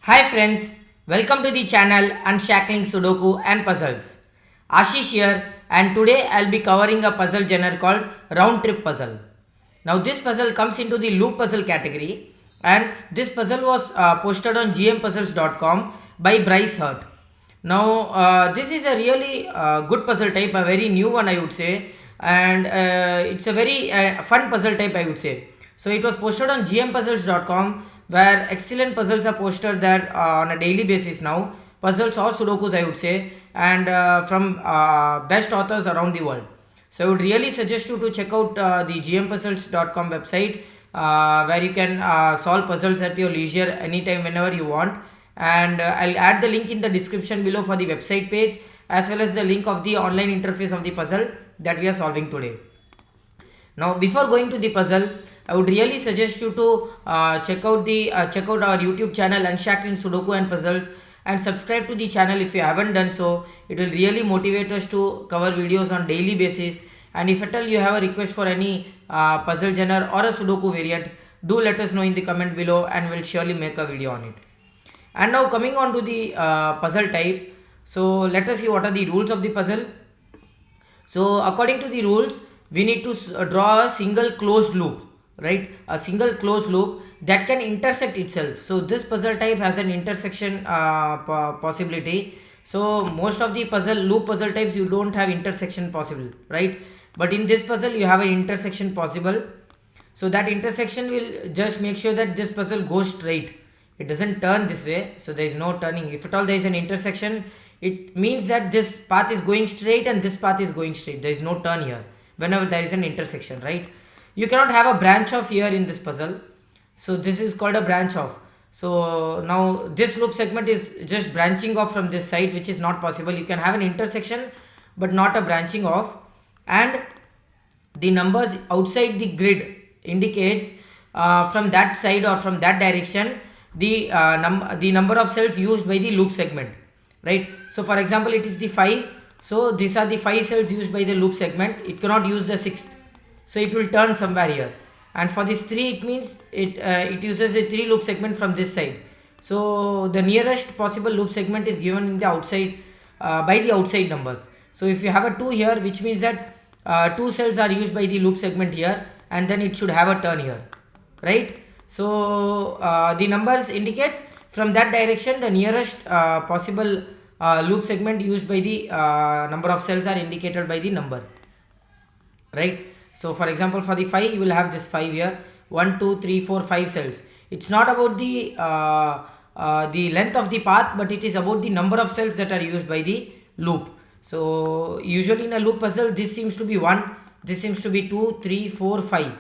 Hi friends, welcome to the channel Unshackling Sudoku and Puzzles. Ashish here, and today I'll be covering a puzzle genre called Round Trip Puzzle. Now this puzzle comes into the loop puzzle category, and this puzzle was posted on gmpuzzles.com by Bryce Hurt. Now this is a really good puzzle type, a very new one I would say, and it's a very fun puzzle type I would say. So it was posted on gmpuzzles.com where excellent puzzles are posted there on a daily basis now. Puzzles or sudokus I would say, and from best authors around the world. So I would really suggest you to check out the gmpuzzles.com website where you can solve puzzles at your leisure anytime whenever you want. And I'll add the link in the description below for the website page as well as the link of the online interface of the puzzle that we are solving today. Now before going to the puzzle, I would really suggest you to check out our YouTube channel Unshackling Sudoku and Puzzles, and subscribe to the channel if you haven't done so. It will really motivate us to cover videos on daily basis. And if at all you have a request for any puzzle genre or a Sudoku variant, do let us know in the comment below and we'll surely make a video on it. And now coming on to the puzzle type, so let us see what are the rules of the puzzle. So according to the rules, we need to draw a single closed loop, right? A single closed loop that can intersect itself. So this puzzle type has an intersection possibility. So most of the loop puzzle types, you don't have intersection possible, right? But in this puzzle you have an intersection possible. So that intersection will just make sure that this puzzle goes straight. It doesn't turn this way, so there is no turning. If at all there is an intersection, it means that this path is going straight and this path is going straight. There is no turn here whenever there is an intersection, right? You cannot have a branch off here in this puzzle, so this is called a branch off. So now this loop segment is just branching off from this side, which is not possible. You can have an intersection but not a branching off, and the numbers outside the grid indicates from that side or from that direction the number of cells used by the loop segment, right? So for example, it is the 5, so these are the 5 cells used by the loop segment. It cannot use the 6th, so it will turn somewhere here. And for this 3, it means it uses a 3 loop segment from this side. So the nearest possible loop segment is given in the outside by the outside numbers. So if you have a 2 here, which means that 2 cells are used by the loop segment here, and then it should have a turn here, right? So the numbers indicates from that direction the nearest possible loop segment used by the number of cells are indicated by the number, right? So for example, for the 5, you will have this 5 here, 1 2 3 4 5 cells. It's not about the length of the path, but it is about the number of cells that are used by the loop. So usually in a loop puzzle, this seems to be 1, this seems to be 2 3 4 5,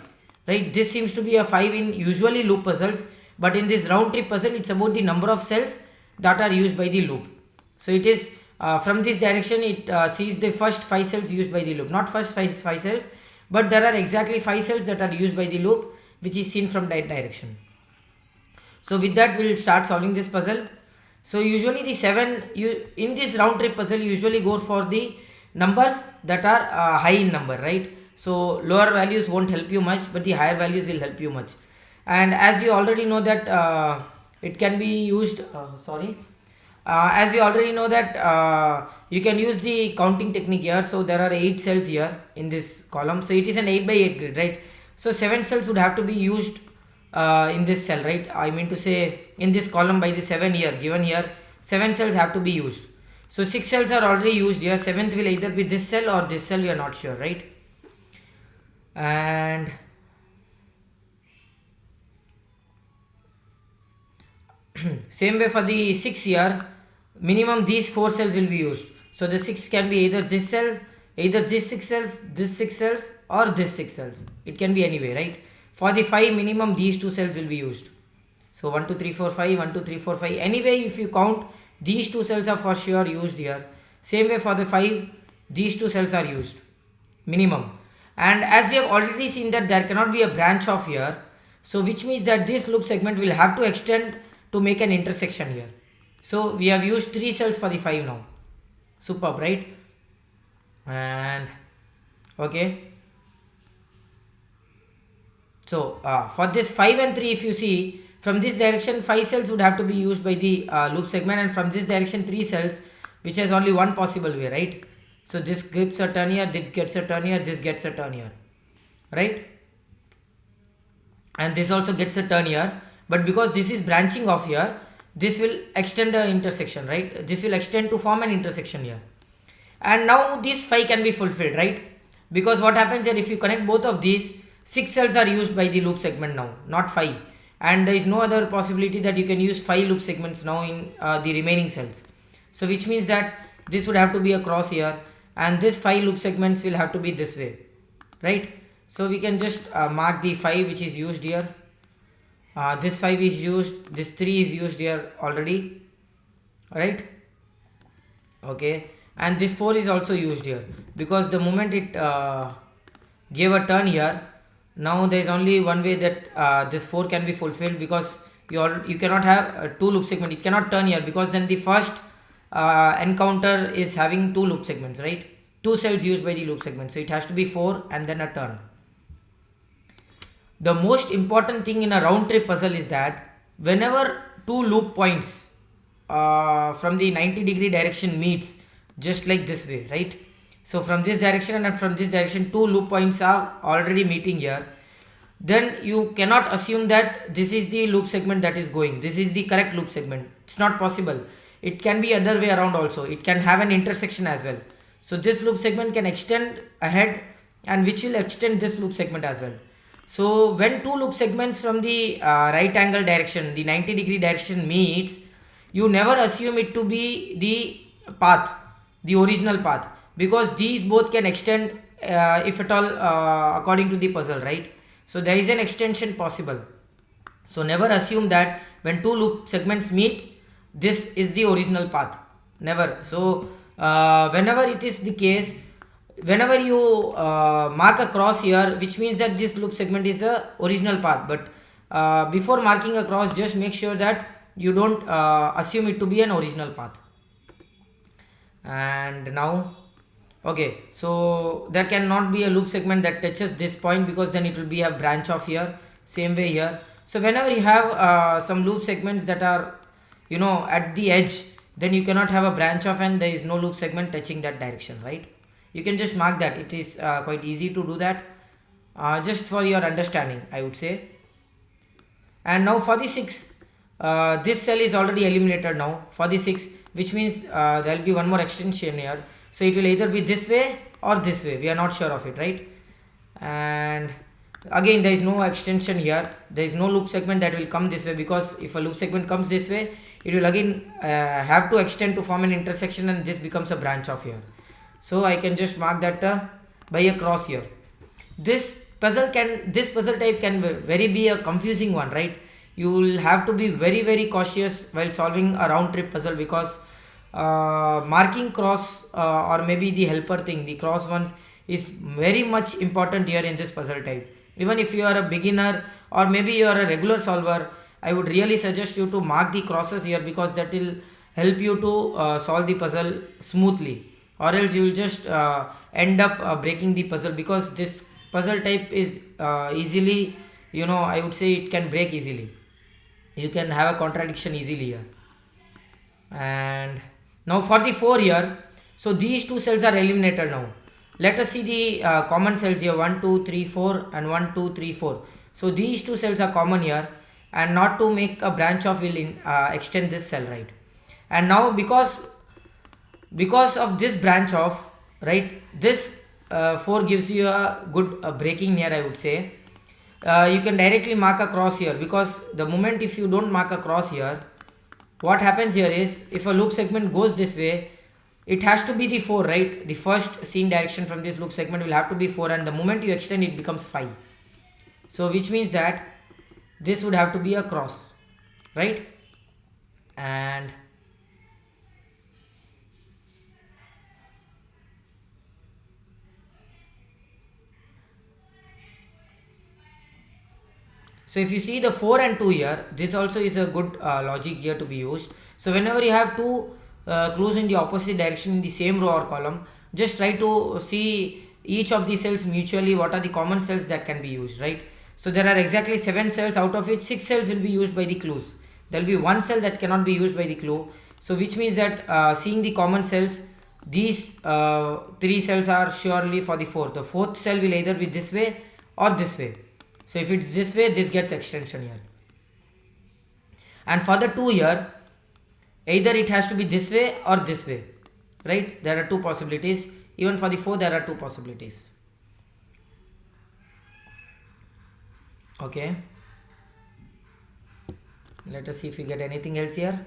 right? This seems to be a 5 in usually loop puzzles, but in this round trip puzzle, it's about the number of cells that are used by the loop. So it is from this direction, it sees the first 5 cells used by the loop, not first 5 cells, but there are exactly 5 cells that are used by the loop, which is seen from that direction. So with that, we'll start solving this puzzle. So usually the 7, in this round trip puzzle, usually go for the numbers that are high in number, right? So lower values won't help you much, but the higher values will help you much. And as we already know that it can be used, as we already know that you can use the counting technique here. So there are 8 cells here in this column, so it is an 8 by 8 grid, right? So 7 cells would have to be used in this cell, right? I mean to say in this column by the 7 here given here, 7 cells have to be used. So 6 cells are already used here, 7th will either be this cell or this cell, we are not sure, right? And same way for the 6 here, minimum these 4 cells will be used. So the 6 can be either this cell, either this 6 cells, this 6 cells, or this 6 cells. It can be anyway, right? For the 5, minimum these 2 cells will be used. So 1 2 3 4 5, 1 2 3 4 5. Anyway, if you count, these 2 cells are for sure used here. Same way for the 5, these 2 cells are used, minimum. And as we have already seen that there cannot be a branch off here, so which means that this loop segment will have to extend to make an intersection here. So we have used 3 cells for the 5 now. Superb, right? And okay, so for this 5 and 3, if you see, From this direction 5 cells would have to be used by the loop segment, and from this direction 3 cells, which has only one possible way, right? So this gives a turn here, this gets a turn here, this gets a turn here, right? And this also gets a turn here, but because this is branching off here, this will extend the intersection, right? This will extend to form an intersection here, and now this 5 can be fulfilled, right? Because what happens here, if you connect both of these, 6 cells are used by the loop segment now, not 5, and there is no other possibility that you can use 5 loop segments now in the remaining cells. So which means that this would have to be a cross here, and this 5 loop segments will have to be this way, right? So we can just mark the 5 which is used here. This 5 is used, this 3 is used here already, right? Okay, and this 4 is also used here, because the moment it gave a turn here, now there is only one way that this 4 can be fulfilled, because you cannot have 2 loop segment. It cannot turn here, because then the first encounter is having 2 loop segments, right? 2 cells used by the loop segment, so it has to be 4 and then a turn. The most important thing in a round trip puzzle is that whenever 2 loop points from the 90-degree direction meets, just like this way, right? So from this direction and from this direction 2 loop points are already meeting here, then you cannot assume that this is the loop segment that is going, this is the correct loop segment. It's not possible. It can be other way around also. It can have an intersection as well. So this loop segment can extend ahead, and which will extend this loop segment as well. So when 2 loop segments from the right angle direction, the 90-degree direction meets, you never assume it to be the path, the original path, because these both can extend if at all according to the puzzle, right? So there is an extension possible. So never assume that when 2 loop segments meet, this is the original path. Never. So whenever it is the case, whenever you mark a cross here, which means that this loop segment is a original path, but before marking a cross, just make sure that you don't assume it to be an original path. And now, okay, so there cannot be a loop segment that touches this point, because then it will be a branch off here. Same way here. So whenever you have some loop segments that are, you know, at the edge, then you cannot have a branch off and there is no loop segment touching that direction, right? You can just mark that. It is quite easy to do that, just for your understanding, I would say. And now for the 6, this cell is already eliminated now for the 6, which means there will be one more extension here. So it will either be this way or this way. We are not sure of it, right? And again, there is no extension here. There is no loop segment that will come this way, because if a loop segment comes this way, it will again have to extend to form an intersection, and this becomes a branch off here. So I can just mark that by a cross here. This puzzle type can very be a confusing one, right? You will have to be very cautious while solving a round trip puzzle, because marking cross or maybe the helper thing, the cross ones, is very much important here in this puzzle type. Even if you are a beginner or maybe you are a regular solver, I would really suggest you to mark the crosses here, because that will help you to solve the puzzle smoothly, or else you will just end up breaking the puzzle, because this puzzle type is easily, you know, I would say it can break easily. You can have a contradiction easily here. And now for the 4 here, so these 2 cells are eliminated now. Let us see the common cells here, 1 2 3 4 and 1 2 3 4. So these 2 cells are common here, and not to make a branch off will extend this cell, right? And now because of this branch off, right, this 4 gives you a good breaking here, I would say. You can directly mark a cross here, because the moment if you don't mark a cross here, what happens here is, if a loop segment goes this way, it has to be the 4, right? The first seen direction from this loop segment will have to be 4, and the moment you extend, it becomes 5. So which means that this would have to be a cross, right? And so if you see the 4 and 2 here, this also is a good logic here to be used. So whenever you have 2 clues in the opposite direction in the same row or column, just try to see each of the cells mutually, what are the common cells that can be used, right? So there are exactly 7 cells, out of which 6 cells will be used by the clues. There will be one cell that cannot be used by the clue. So which means that seeing the common cells, these 3 cells are surely for the fourth. The fourth cell will either be this way or this way. So if it's this way, this gets extension here. And for the 2 here, either it has to be this way or this way, right? There are 2 possibilities. Even for the 4 there are 2 possibilities. Okay, let us see if we get anything else here.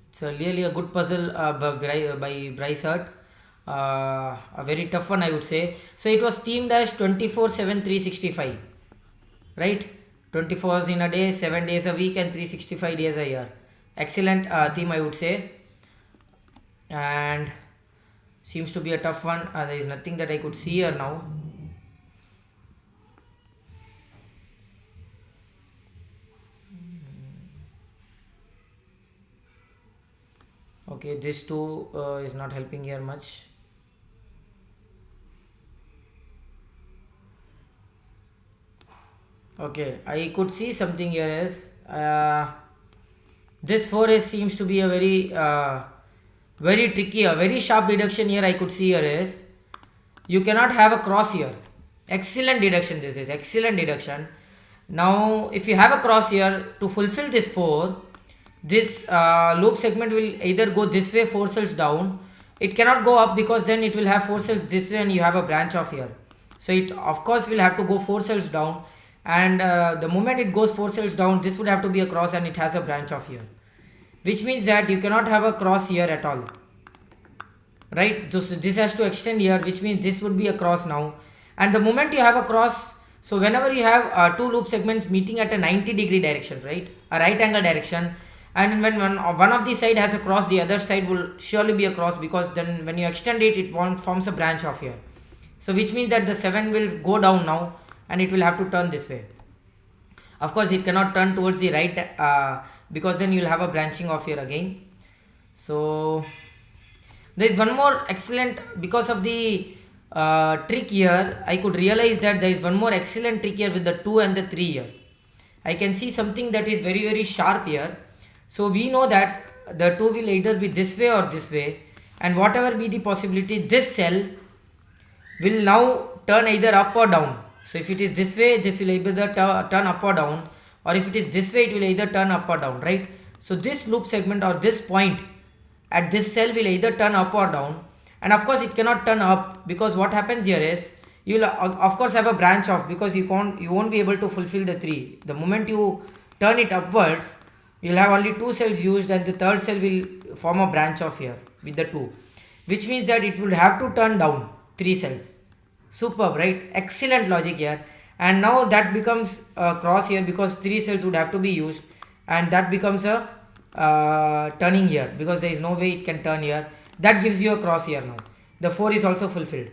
It's really a good puzzle by Bryce Hart, a very tough one I would say. So it was themed as 24/7/365, right? 24 hours in a day, 7 days a week and 365 days a year. Excellent theme I would say, and seems to be a tough one. There is nothing that I could see here now. Okay, this too is not helping here much. Okay, I could see something here is this 4 seems to be a very tricky, a very sharp deduction here I could see here is you cannot have a cross here. Excellent deduction, this is excellent deduction. Now if you have a cross here, to fulfill this 4, this loop segment will either go this way 4 cells down. It cannot go up because then it will have 4 cells this way and you have a branch off here. So it of course will have to go 4 cells down, and the moment it goes 4 cells down, this would have to be a cross and it has a branch off here, which means that you cannot have a cross here at all, right? This has to extend here, which means this would be a cross now. And the moment you have a cross, so whenever you have 2 loop segments meeting at a 90-degree direction, right, a right angle direction, and when one of the side has a cross, the other side will surely be a cross, because then when you extend it, it forms a branch off here. So which means that the 7 will go down now and it will have to turn this way. Of course it cannot turn towards the right because then you will have a branching off here again. So there is one more excellent, because of the trick here, I could realize that there is one more excellent trick here with the 2 and the 3 here. I can see something that is very sharp here. So we know that the 2 will either be this way or this way, and whatever be the possibility, this cell will now turn either up or down. So if it is this way, this will either turn up or down, or if it is this way, it will either turn up or down, right? So this loop segment or this point at this cell will either turn up or down, and of course it cannot turn up, because what happens here is you will of course have a branch off, because you won't be able to fulfill the 3. The moment you turn it upwards, you will have only 2 cells used, and the third cell will form a branch off here with the 2, which means that it will have to turn down 3 cells. Superb, right? Excellent logic here. And now that becomes a cross here, because 3 cells would have to be used, and that becomes a turning here, because there is no way it can turn here. That gives you a cross here. Now the 4 is also fulfilled.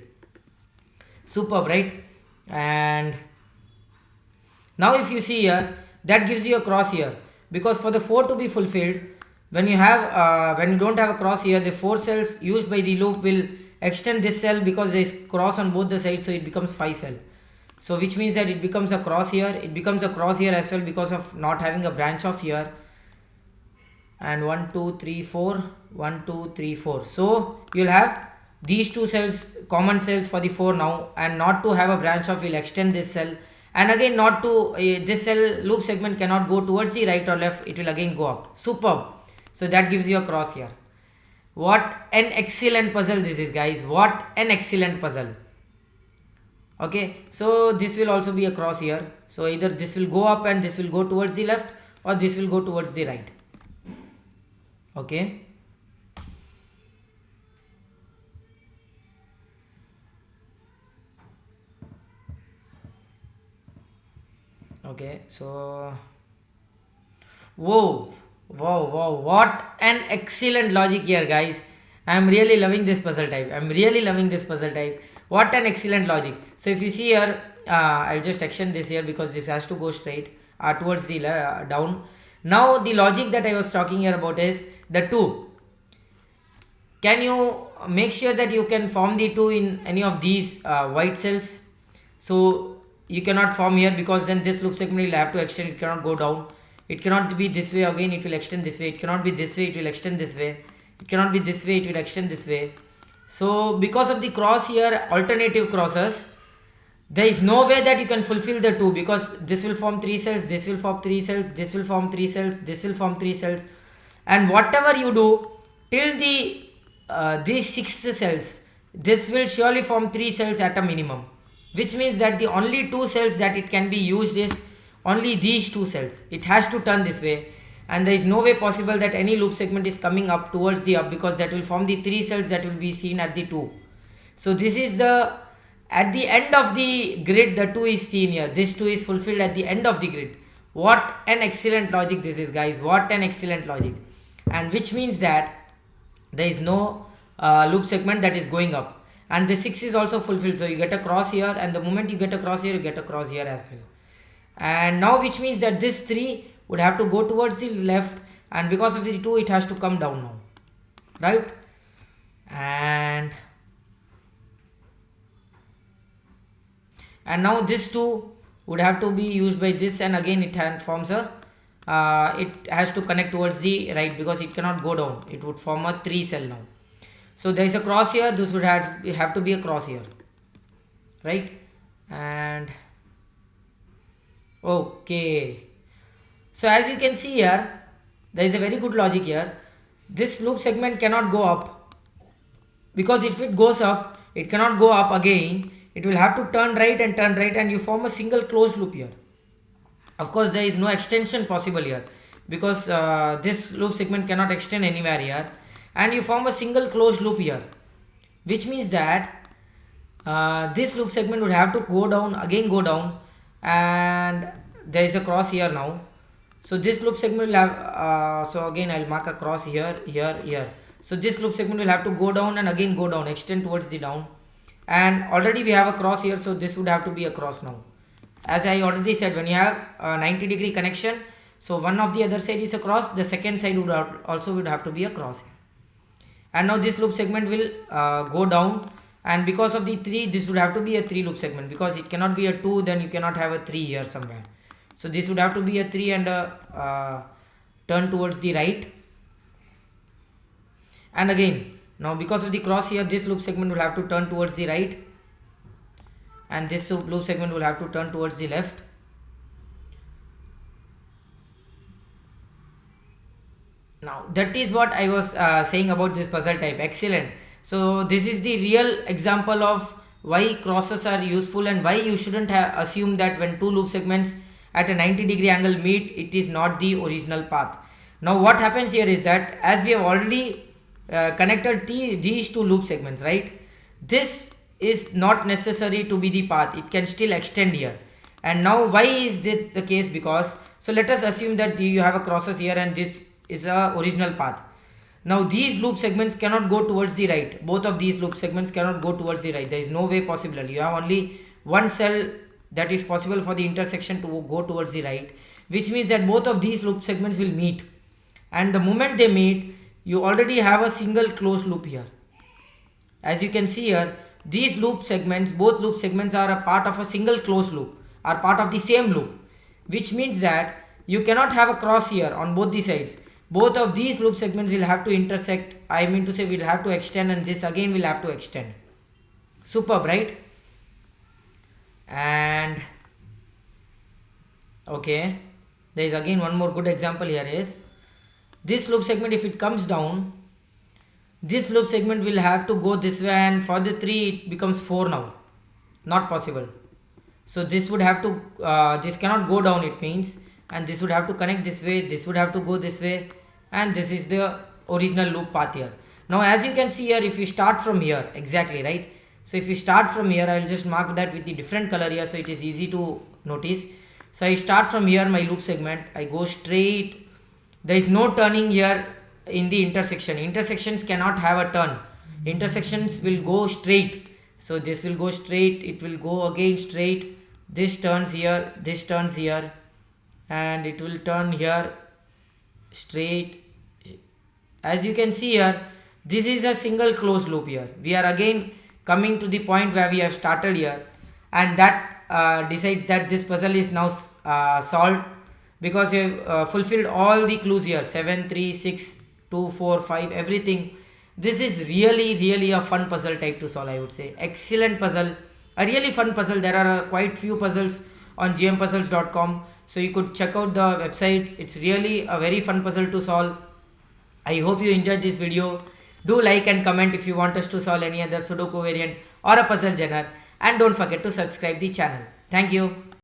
Superb, right? And now if you see here, that gives you a cross here, because for the 4 to be fulfilled, when you have when you don't have a cross here, the 4 cells used by the loop will extend this cell, because there is cross on both the sides, so it becomes 5 cell. So which means that it becomes a cross here, it becomes a cross here as well, because of not having a branch off here. And 1 2 3 4, 1 2 3 4, so you'll have these 2 cells, common cells for the 4 now, and not to have a branch off will extend this cell, and again not to this cell loop segment cannot go towards the right or left, it will again go up. Superb. So that gives you a cross here. What an excellent puzzle this is, guys. What an excellent puzzle. Okay, so this will also be a cross here, so either this will go up and this will go towards the left, or this will go towards the right. Okay, okay, so whoa, what an excellent logic here, guys. I am really loving this puzzle type. What an excellent logic. So if you see here, I'll just extend this here, because this has to go straight towards the down. Now the logic that I was talking here about is the 2. Can you make sure that you can form the 2 in any of these white cells? So you cannot form here, because then this loop segment will have to extend, it cannot go down. It cannot be this way, again it will extend this way. It cannot be this way, it will extend this way. It cannot be this way, it will extend this way. So because of the cross here, alternative crosses, there is no way that you can fulfill the two, because this will form 3 cells, this will form 3 cells, this will form 3 cells, this will form 3 cells, and whatever you do till the these 6 cells, this will surely form 3 cells at a minimum, which means that the only 2 cells that it can be used is only these 2 cells. It has to turn this way, and there is no way possible that any loop segment is coming up towards the up, because that will form the 3 cells that will be seen at the 2. So this is the, at the end of the grid, the 2 is seen here. This 2 is fulfilled at the end of the grid. What an excellent logic this is, guys. What an excellent logic. And which means that there is no loop segment that is going up, and the 6 is also fulfilled. So you get a cross here, and the moment you get a cross here, you get a cross here as well. And now which means that this 3 would have to go towards the left, and because of the 2 it has to come down now, right? And now this 2 would have to be used by this, and again it forms a it has to connect towards the right, because it cannot go down. It would form a 3 cell now. So there is a cross here, this would have to be a cross here, right? And okay, so as you can see here, there is a very good logic here. This loop segment cannot go up, because if it goes up, it cannot go up again. It will have to turn right, and you form a single closed loop here. Of course, there is no extension possible here, because this loop segment cannot extend anywhere here, and you form a single closed loop here, which means that this loop segment would have to go down, and there is a cross here now. So this loop segment will have, so again I'll mark a cross here. So this loop segment will have to go down and again go down, extend towards the down, and already we have a cross here, so this would have to be a cross now. As I already said, when you have a 90-degree connection, so one of the other side is a cross, the second side would have to be a cross here. And now this loop segment will go down, and because of the 3, this would have to be a 3 loop segment, because it cannot be a 2, then you cannot have a 3 here somewhere. So this would have to be a 3 and turn towards the right. And again, now because of the cross here, this loop segment will have to turn towards the right, and this loop segment will have to turn towards the left. Now that is what I was saying about this puzzle type. Excellent. So this is the real example of why crosses are useful, and why you shouldn't assume that when 2 loop segments at a 90-degree angle meet, it is not the original path. Now what happens here is that, as we have already connected these 2 loop segments, right, this is not necessary to be the path. It can still extend here. And now why is this the case? Because, so let us assume that you have a crosses here, and this is a original path. Now these loop segments cannot go towards the right. Both of these loop segments cannot go towards the right. There is no way possible. You have only one cell that is possible for the intersection to go towards the right, which means that both of these loop segments will meet, and the moment they meet, you already have a single closed loop here. As you can see here, these loop segments, both loop segments are a part of a single closed loop, are part of the same loop, which means that you cannot have a cross here on both the sides. Both of these loop segments will have to intersect, I mean to say will have to extend, and this again will have to extend. Superb, right? And okay, there is again one more good example here is this loop segment. If it comes down, this loop segment will have to go this way, and for the 3 it becomes 4 now. Not possible. So this would have to this cannot go down, it means, and this would have to connect this way, this would have to go this way, and this is the original loop path here. Now as you can see here, if you start from here, exactly, right? So if you start from here, I will just mark that with the different color here, so it is easy to notice. So I start from here, my loop segment, I go straight. There is no turning here in the intersection. Intersections cannot have a turn. Intersections will go straight. So this will go straight, it will go again straight, this turns here, this turns here, and it will turn here straight. As you can see here, this is a single closed loop here. We are again coming to the point where we have started here, and that decides that this puzzle is now solved, because you have fulfilled all the clues here: 7, 3, 6, 2, 4, 5, everything. This is really a fun puzzle type to solve, I would say. Excellent puzzle, a really fun puzzle. There are quite few puzzles on gmpuzzles.com, so you could check out the website. It's really a very fun puzzle to solve. I hope you enjoyed this video. Do like and comment if you want us to solve any other Sudoku variant or a puzzle genre, and don't forget to subscribe the channel. Thank you.